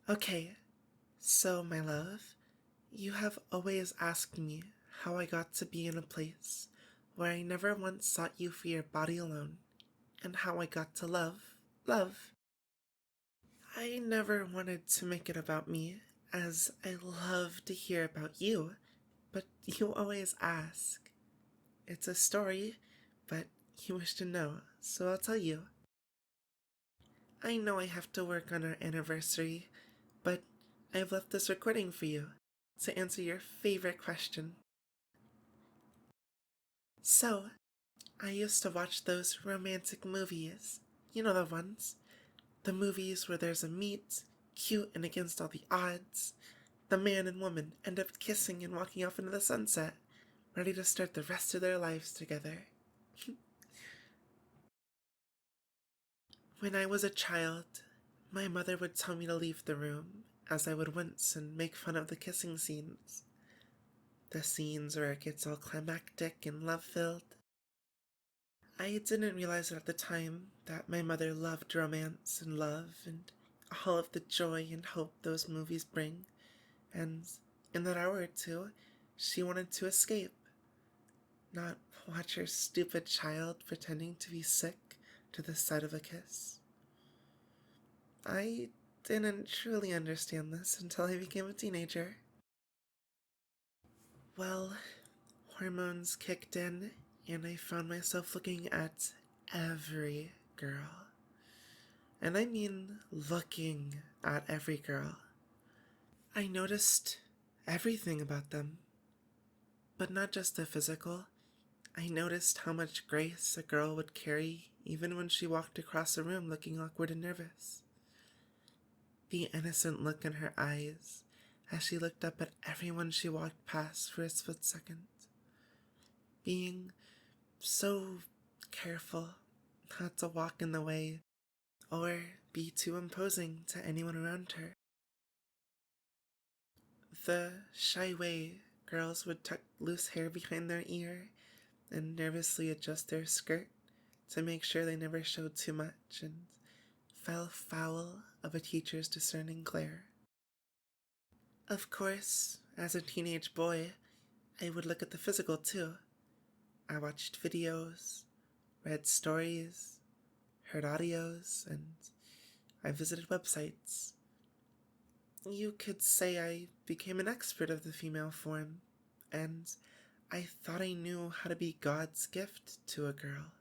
Okay, so my love, you have always asked me how I got to be in a place where I never once sought you for your body alone, and how I got to love. I never wanted to make it about me, as I love to hear about you, but you always ask. It's a story, but you wish to know, so I'll tell you. I know I have to work on our anniversary, but I've left this recording for you to answer your favorite question. So, I used to watch those romantic movies. You know the ones. The movies where there's a meet, cute and against all the odds. The man and woman end up kissing and walking off into the sunset, ready to start the rest of their lives together. When I was a child, my mother would tell me to leave the room, as I would wince and make fun of the kissing scenes. The scenes where it gets all climactic and love-filled. I didn't realize at the time that my mother loved romance and love and all of the joy and hope those movies bring, and in that hour or two, she wanted to escape, not watch her stupid child pretending to be sick to the sight of a kiss. I didn't truly understand this until I became a teenager. Well, hormones kicked in, and I found myself looking at every girl. And I mean looking at every girl. I noticed everything about them, but not just the physical. I noticed how much grace a girl would carry even when she walked across a room looking awkward and nervous. The innocent look in her eyes as she looked up at everyone she walked past for a split second. Being so careful not to walk in the way or be too imposing to anyone around her. The shy way girls would tuck loose hair behind their ear and nervously adjust their skirt to make sure they never showed too much and fell foul of a teacher's discerning glare. Of course, as a teenage boy, I would look at the physical too. I watched videos, read stories, heard audios, and I visited websites. You could say I became an expert of the female form, and I thought I knew how to be God's gift to a girl.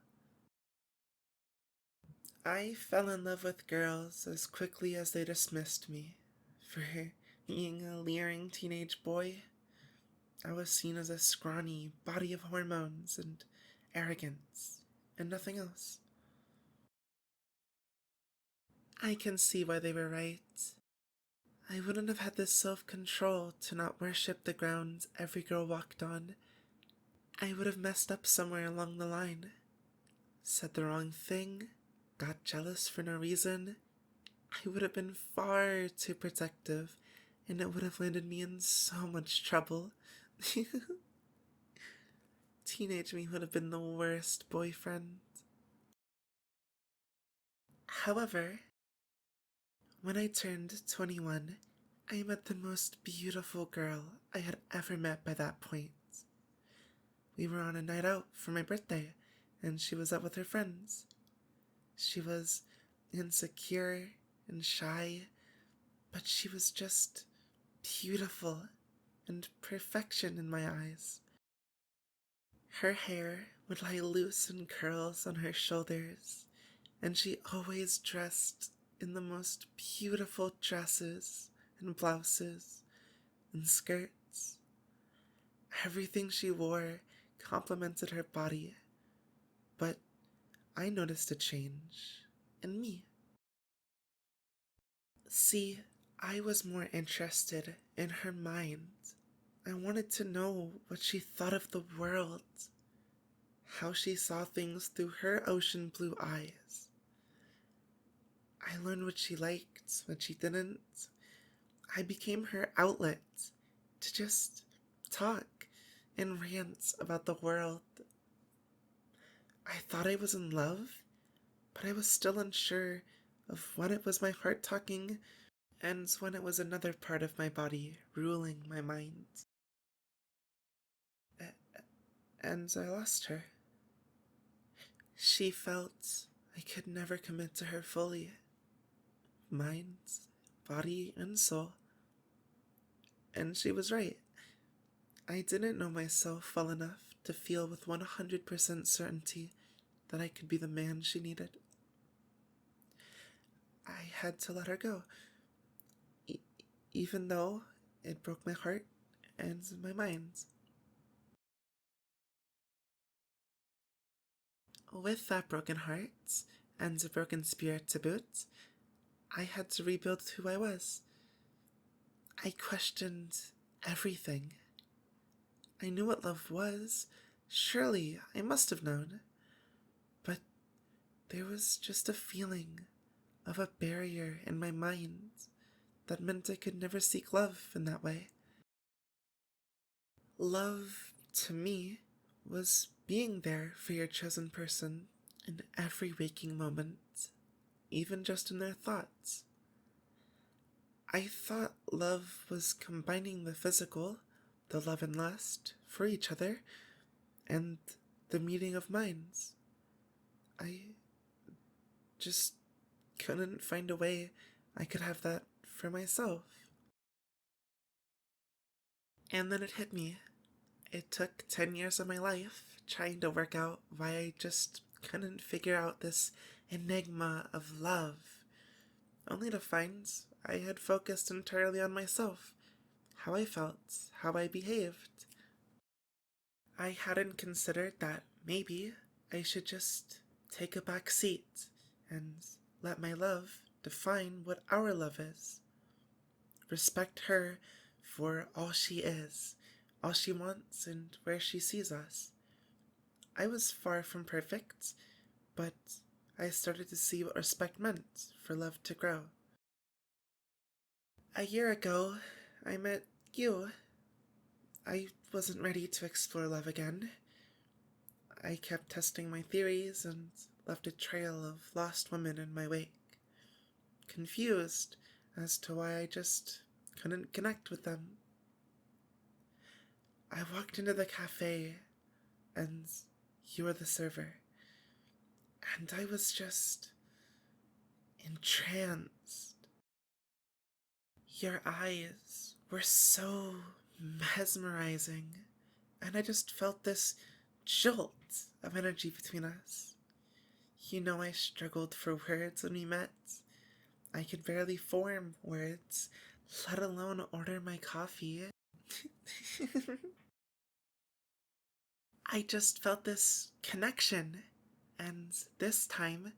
I fell in love with girls as quickly as they dismissed me for being a leering teenage boy. I was seen as a scrawny body of hormones and arrogance, and nothing else. I can see why they were right. I wouldn't have had the self-control to not worship the ground every girl walked on. I would have messed up somewhere along the line. Said the wrong thing, got jealous for no reason. I would have been far too protective, and it would have landed me in so much trouble. Teenage me would have been the worst boyfriend. However, when I turned 21, I met the most beautiful girl I had ever met by that point. We were on a night out for my birthday, and she was out with her friends. She was insecure and shy, but she was just beautiful and perfection in my eyes. Her hair would lie loose in curls on her shoulders, and she always dressed in the most beautiful dresses and blouses and skirts. Everything she wore complemented her body, but I noticed a change in me. See, I was more interested in her mind. I wanted to know what she thought of the world, how she saw things through her ocean blue eyes. I learned what she liked, what she didn't. I became her outlet to just talk and rant about the world. I thought I was in love, but I was still unsure of when it was my heart talking and when it was another part of my body ruling my mind. And I lost her. She felt I could never commit to her fully, mind, body, and soul. And she was right. I didn't know myself well enough to feel with 100% certainty that I could be the man she needed. I had to let her go, even though it broke my heart and my mind. With that broken heart and a broken spirit to boot, I had to rebuild who I was. I questioned everything. I knew what love was. Surely I must have known. But there was just a feeling of a barrier in my mind that meant I could never seek love in that way. Love, to me, was being there for your chosen person in every waking moment, even just in their thoughts. I thought love was combining the physical, the love and lust, for each other, and the meeting of minds. I just couldn't find a way I could have that for myself. And then it hit me. It took 10 years of my life trying to work out why I just couldn't figure out this enigma of love, only to find I had focused entirely on myself, how I felt, how I behaved. I hadn't considered that maybe I should just take a back seat and let my love define what our love is. Respect her for all she is, all she wants, and where she sees us. I was far from perfect, but I started to see what respect meant for love to grow. A year ago, I met you. I wasn't ready to explore love again. I kept testing my theories and left a trail of lost women in my wake, confused as to why I just couldn't connect with them. I walked into the cafe, and you were the server, and I was just entranced. Your eyes were so mesmerizing, and I just felt this jolt of energy between us. You know, I struggled for words when we met. I could barely form words, let alone order my coffee. I just felt this connection, and this time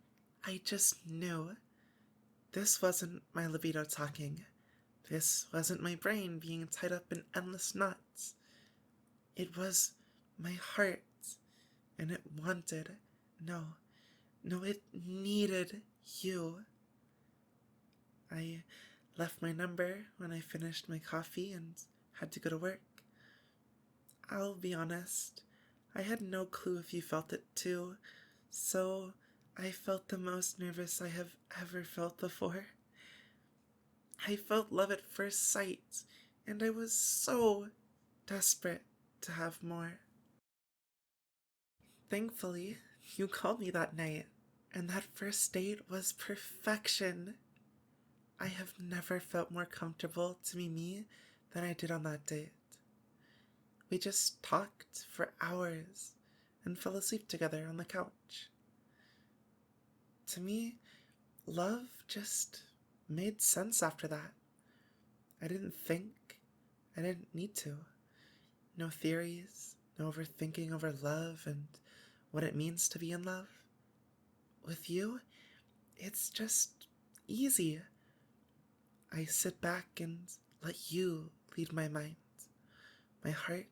I just knew this wasn't my libido talking. This wasn't my brain being tied up in endless knots. It was my heart, and it wanted, no, it needed you. I left my number when I finished my coffee and had to go to work. I'll be honest, I had no clue if you felt it too, so I felt the most nervous I have ever felt before. I felt love at first sight, and I was so desperate to have more. Thankfully, you called me that night, and that first date was perfection. I have never felt more comfortable to be me than I did on that date. We just talked for hours and fell asleep together on the couch. To me, love just made sense after that. I didn't think, I didn't need to. No theories, no overthinking over love and what it means to be in love. With you, it's just easy. I sit back and let you lead my mind, my heart,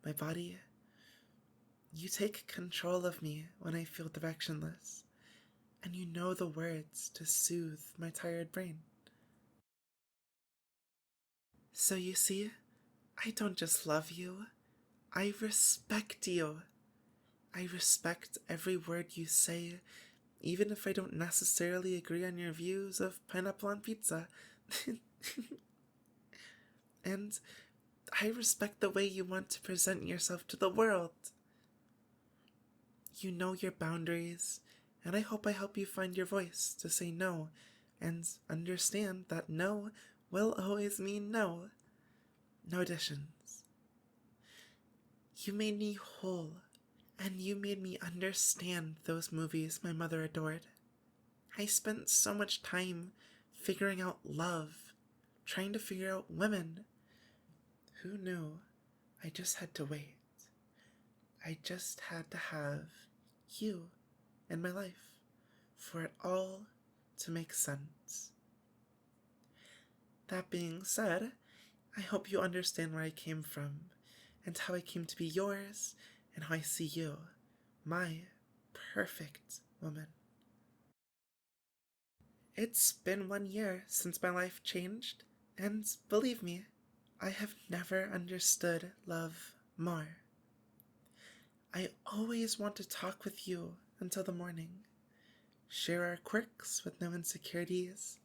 my body. You take control of me when I feel directionless, and you know the words to soothe my tired brain. So you see, I don't just love you, I respect you. I respect every word you say, even if I don't necessarily agree on your views of pineapple on pizza. And I respect the way you want to present yourself to the world. You know your boundaries, and I hope I help you find your voice to say no and understand that no will always mean no. No additions. You made me whole, and you made me understand those movies my mother adored. I spent so much time figuring out love, trying to figure out women. Who knew? I just had to wait. I just had to have you in my life for it all to make sense. That being said, I hope you understand where I came from and how I came to be yours and how I see you, my perfect woman. It's been 1 year since my life changed, and believe me, I have never understood love more. I always want to talk with you until the morning, share our quirks with no insecurities,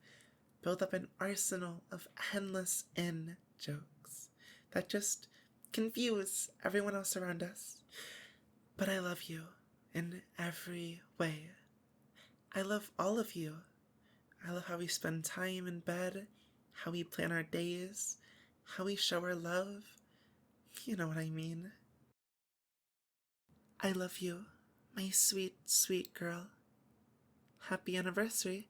build up an arsenal of endless in-jokes that just confuse everyone else around us. But I love you in every way. I love all of you. I love how we spend time in bed, how we plan our days, how we show our love. You know what I mean. I love you, my sweet, sweet girl. Happy anniversary,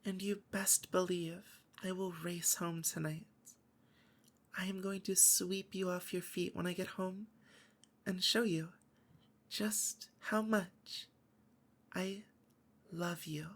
and you best believe I will race home tonight. I am going to sweep you off your feet when I get home and show you just how much I love you.